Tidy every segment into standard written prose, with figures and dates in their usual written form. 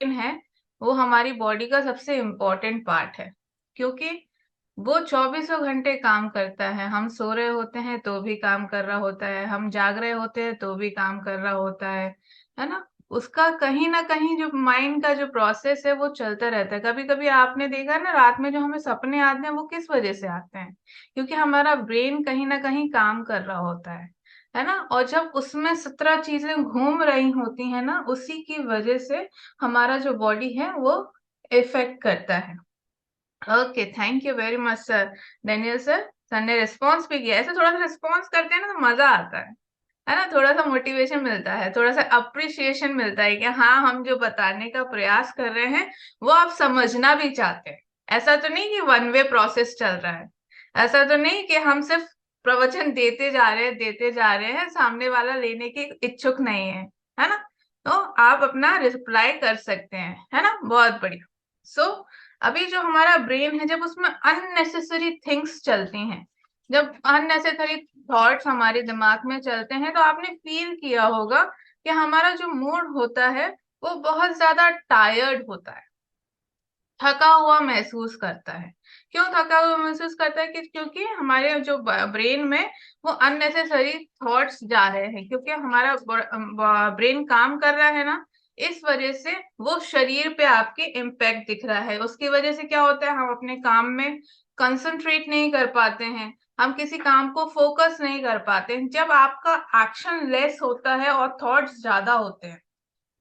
है वो हमारी बॉडी का सबसे इम्पोर्टेंट पार्ट है, क्योंकि वो चौबीसों घंटे काम करता है। हम सो रहे होते हैं तो भी काम कर रहा होता है, हम जाग रहे होते हैं तो भी काम कर रहा होता है ना। उसका कहीं ना कहीं जो माइंड का जो प्रोसेस है वो चलता रहता है। कभी कभी आपने देखा ना, रात में जो हमें सपने आते हैं वो किस वजह से आते हैं? क्योंकि हमारा ब्रेन कहीं ना कहीं काम कर रहा होता है ना। और जब उसमें 17 चीजें घूम रही होती है ना, उसी की वजह से हमारा जो बॉडी है वो इफेक्ट करता है। Okay, thank you very much sir. Daniel sir, sir ने रिस्पॉन्स भी किया। ऐसे थोड़ा सा रिस्पॉन्स करते हैं ना तो मजा आता है ना। थोड़ा सा मोटिवेशन मिलता है, थोड़ा सा अप्रिसिएशन मिलता है कि हाँ, हम जो बताने का प्रयास कर रहे हैं वो आप समझना भी चाहते हैं। ऐसा तो नहीं कि वन वे प्रोसेस चल रहा है। ऐसा तो नहीं कि हम सिर्फ प्रवचन देते जा रहे हैं, सामने वाला लेने की इच्छुक नहीं है ना। तो आप अपना रिप्लाई कर सकते हैं, है ना। बहुत बढ़िया। सो अभी जो हमारा ब्रेन है, जब उसमें अननेसेसरी थिंग्स चलती हैं, जब अननेसेसरी थॉट्स हमारे दिमाग में चलते हैं, तो आपने फील किया होगा कि हमारा जो मूड होता है वो बहुत ज्यादा टायर्ड होता है, थका हुआ महसूस करता है। क्यों थका हुआ महसूस करता है? कि क्योंकि हमारे जो ब्रेन में वो अननेसेसरी थॉट्स जा रहे हैं, क्योंकि हमारा ब्रेन काम कर रहा है ना, इस वजह से वो शरीर पे आपके इम्पैक्ट दिख रहा है। उसकी वजह से क्या होता है, हम अपने काम में कंसंट्रेट नहीं कर पाते हैं, हम किसी काम को फोकस नहीं कर पाते हैं। जब आपका एक्शन लेस होता है और थॉट्स ज्यादा होते हैं,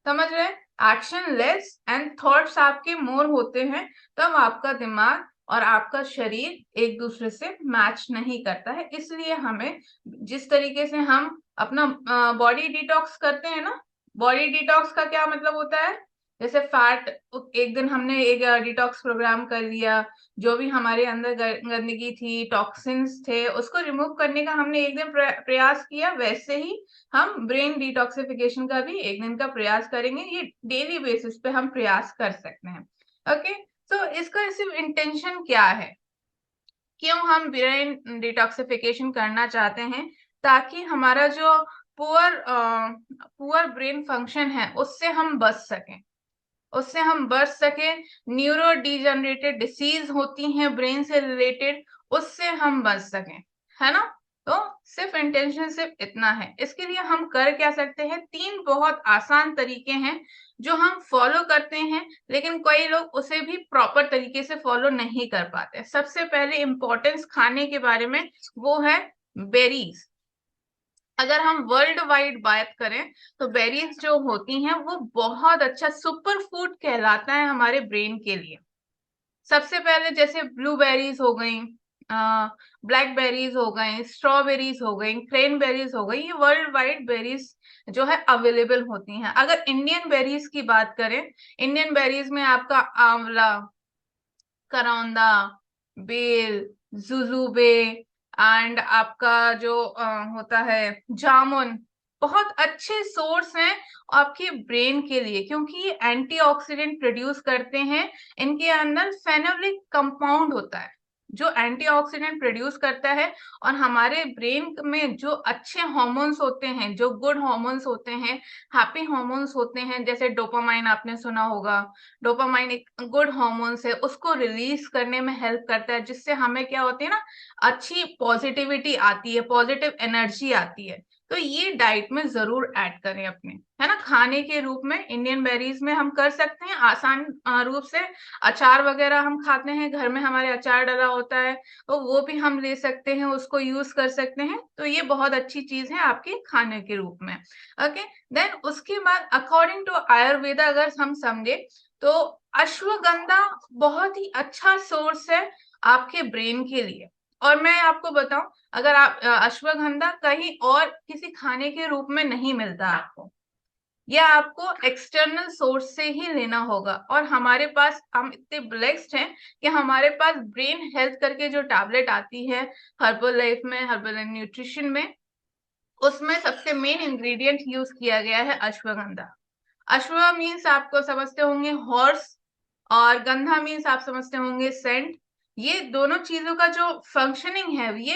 समझ रहे हैं, एक्शन लेस एंड थॉट्स आपके मोर होते हैं, तब आपका दिमाग और आपका शरीर एक दूसरे से मैच नहीं करता है। इसलिए हमें, जिस तरीके से हम अपना बॉडी डिटॉक्स करते हैं ना, बॉडी डिटॉक्स का क्या मतलब होता है? जैसे फैट, एक दिन हमने एक डिटॉक्स प्रोग्राम कर लिया, जो भी हमारे अंदर गंदगी थी, टॉक्सिन्स थे, उसको रिमूव करने का हमने एक दिन प्रयास किया। वैसे ही हम ब्रेन डिटॉक्सिफिकेशन का भी एक दिन का प्रयास करेंगे। ये डेली बेसिस पे हम प्रयास कर सकते हैं। ओके, तो इसका सिर्फ इंटेंशन क्या है, क्यों हम ब्रेन डिटॉक्सिफिकेशन करना चाहते हैं? ताकि हमारा जो पुअर पुअर ब्रेन फंक्शन है उससे हम बच सकें, उससे हम बच सके। न्यूरो डिजनरेटेड डिसीज होती हैं ब्रेन से रिलेटेड, उससे हम बच सकें, है ना। तो सिर्फ इंटेंशन सिर्फ इतना है। इसके लिए हम कर क्या सकते हैं? 3 बहुत आसान तरीके हैं जो हम फॉलो करते हैं, लेकिन कई लोग उसे भी प्रॉपर तरीके से फॉलो नहीं कर पाते। सबसे पहले इंपॉर्टेंस खाने के बारे में, वो है बेरीज। अगर हम वर्ल्ड वाइड बात करें तो बेरीज जो होती हैं वो बहुत अच्छा सुपर फूड कहलाता है हमारे ब्रेन के लिए। सबसे पहले जैसे ब्लूबेरीज हो गई, ब्लैकबेरीज हो गई, स्ट्रॉबेरीज हो गई, क्रेनबेरीज हो गई, ये वर्ल्ड वाइड बेरीज जो है अवेलेबल होती हैं। अगर इंडियन बेरीज की बात करें, इंडियन बेरीज में आपका आंवला, करौंदा, बेल, जुजुबे एंड आपका जो होता है जामुन, बहुत अच्छे सोर्स हैं आपके ब्रेन के लिए, क्योंकि ये एंटीऑक्सीडेंट प्रोड्यूस करते हैं। इनके अंदर फेनोलिक कंपाउंड होता है जो एंटीऑक्सीडेंट प्रोड्यूस करता है, और हमारे ब्रेन में जो अच्छे हार्मोन्स होते हैं, जो गुड हार्मोन्स होते हैं, हैप्पी हार्मोन्स होते हैं, जैसे डोपामाइन आपने सुना होगा। डोपामाइन एक गुड हार्मोन्स है, उसको रिलीज करने में हेल्प करता है, जिससे हमें क्या होती है ना, अच्छी पॉजिटिविटी आती है, पॉजिटिव एनर्जी आती है। तो ये डाइट में जरूर ऐड करें अपने, है ना। खाने के रूप में इंडियन बेरीज में हम कर सकते हैं आसान रूप से। अचार वगैरह हम खाते हैं, घर में हमारे अचार डला होता है, तो वो भी हम ले सकते हैं, उसको यूज कर सकते हैं। तो ये बहुत अच्छी चीज है आपके खाने के रूप में। ओके, देन उसके बाद अकॉर्डिंग टू आयुर्वेदा अगर हम समझे, तो अश्वगंधा बहुत ही अच्छा सोर्स है आपके ब्रेन के लिए। और मैं आपको बताऊं, अगर आप अश्वगंधा कहीं और किसी खाने के रूप में नहीं मिलता आपको, या आपको एक्सटर्नल सोर्स से ही लेना होगा। और हमारे पास, हम इतने ब्लेस्ड हैं कि हमारे पास ब्रेन हेल्थ करके जो टैबलेट आती है हर्बल लाइफ में, हर्बल एंड न्यूट्रिशन में, उसमें सबसे मेन इंग्रेडिएंट यूज किया गया है अश्वगंधा। अश्व मीन्स आपको समझते होंगे हॉर्स, और गंधा मीन्स आप समझते होंगे सेंट। ये दोनों चीजों का जो फंक्शनिंग है, ये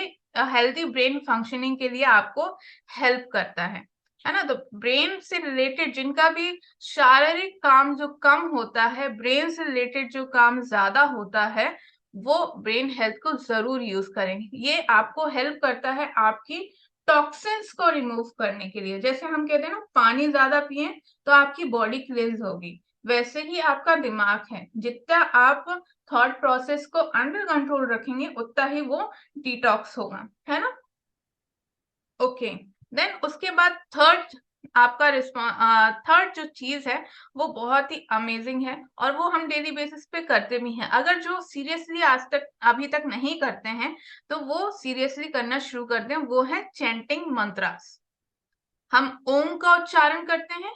हेल्दी ब्रेन फंक्शनिंग के लिए आपको हेल्प करता है। है ना? तो ब्रेन से रिलेटेड जिनका भी शारीरिक काम जो कम होता है, ब्रेन से रिलेटेड जो काम ज्यादा होता है, वो ब्रेन हेल्थ को जरूर यूज करेंगे। ये आपको हेल्प करता है आपकी टॉक्सिन्स को रिमूव करने के लिए। जैसे हम कहते हैं ना, पानी ज्यादा पिए तो आपकी बॉडी क्लींस होगी, वैसे ही आपका दिमाग है, जितना आप थॉट प्रोसेस को अंडर कंट्रोल रखेंगे उतना ही वो डिटॉक्स होगा, है ना? ओके, देन उसके बाद थर्ड आपका रिस्पॉन्स, थर्ड जो चीज है वो बहुत ही अमेजिंग है और वो हम डेली बेसिस पे करते भी हैं। अगर जो सीरियसली आज तक अभी तक नहीं करते हैं तो वो सीरियसली करना शुरू कर दें, वो है चैंटिंग मंत्रास। हम ओम का उच्चारण करते हैं,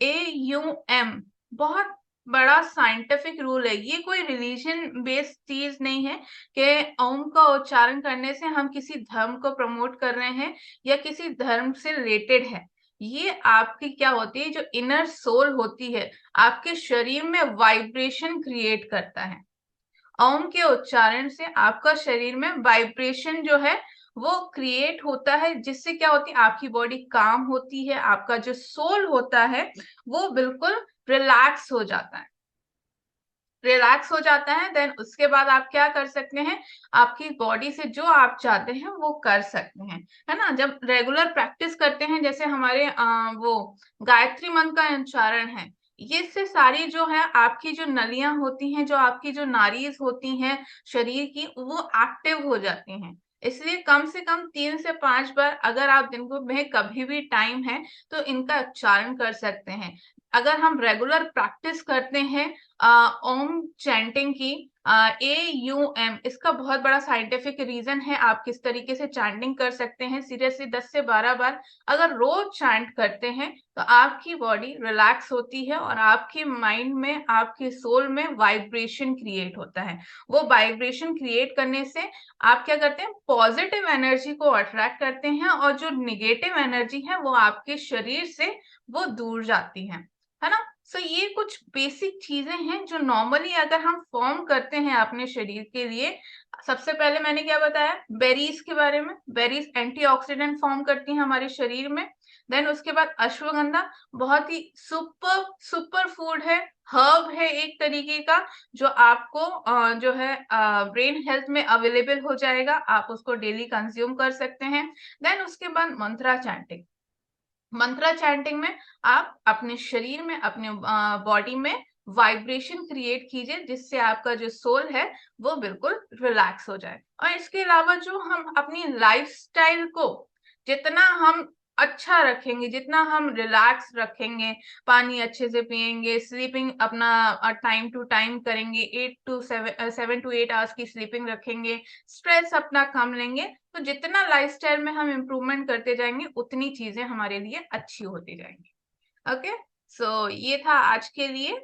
AUM, बहुत बड़ा साइंटिफिक रूल है। ये कोई रिलीजन बेस्ड चीज नहीं है कि ओम का उच्चारण करने से हम किसी धर्म को प्रमोट कर रहे हैं या किसी धर्म से रिलेटेड है। ये आपकी क्या होती है, जो इनर सोल होती है, आपके शरीर में वाइब्रेशन क्रिएट करता है। ओम के उच्चारण से आपका शरीर में वाइब्रेशन जो है वो क्रिएट होता है, जिससे क्या होती है, आपकी बॉडी काम होती है, आपका जो सोल होता है वो बिल्कुल रिलैक्स हो जाता है। रिलैक्स हो जाता है, देन उसके बाद आप क्या कर सकते हैं, आपकी बॉडी से जो आप चाहते हैं वो कर सकते हैं, है ना? जब रेगुलर प्रैक्टिस करते हैं, जैसे हमारे वो गायत्री मंत्र का उच्चारण है, ये से सारी जो है आपकी जो नलियां होती हैं, जो आपकी जो नाड़ीज होती हैं शरीर की, वो एक्टिव हो जाती हैं। इसलिए कम से कम 3 से 5 बार अगर आप दिन को में कभी भी टाइम है तो इनका उच्चारण कर सकते हैं। अगर हम रेगुलर प्रैक्टिस करते हैं ओम चैंटिंग की, AUM, इसका बहुत बड़ा साइंटिफिक रीजन है। आप किस तरीके से चैंटिंग कर सकते हैं, सीरियसली 10 से 12 बार अगर रोज चैंट करते हैं तो आपकी बॉडी रिलैक्स होती है और आपके माइंड में, आपके सोल में वाइब्रेशन क्रिएट होता है। वो वाइब्रेशन क्रिएट करने से आप क्या करते हैं, पॉजिटिव एनर्जी को अट्रैक्ट करते हैं और जो निगेटिव एनर्जी है वो आपके शरीर से वो दूर जाती है ना? सो ये कुछ बेसिक चीजें हैं जो नॉर्मली अगर हम फॉर्म करते हैं अपने शरीर के लिए। सबसे पहले मैंने क्या बताया, बेरीज के बारे में। बेरीज एंटीऑक्सीडेंट फॉर्म करती हैं हमारे शरीर में। देन उसके बाद अश्वगंधा, बहुत ही सुपर सुपर फूड है, हर्ब है एक तरीके का, जो आपको जो है ब्रेन हेल्थ में अवेलेबल हो जाएगा, आप उसको डेली कंज्यूम कर सकते हैं। देन उसके बाद मंत्रा चैंटिंग। मंत्रा चैंटिंग में आप अपने शरीर में, अपने बॉडी में वाइब्रेशन क्रिएट कीजिए, जिससे आपका जो सोल है वो बिल्कुल रिलैक्स हो जाए। और इसके अलावा जो हम अपनी लाइफस्टाइल को जितना हम अच्छा रखेंगे, जितना हम रिलैक्स रखेंगे, पानी अच्छे से पिएंगे, स्लीपिंग अपना टाइम टू टाइम करेंगे, 7 to 8 आवर्स की स्लीपिंग रखेंगे, स्ट्रेस अपना कम लेंगे, तो जितना लाइफस्टाइल में हम इम्प्रूवमेंट करते जाएंगे उतनी चीजें हमारे लिए अच्छी होती जाएंगी। ओके, सो ये था आज के लिए।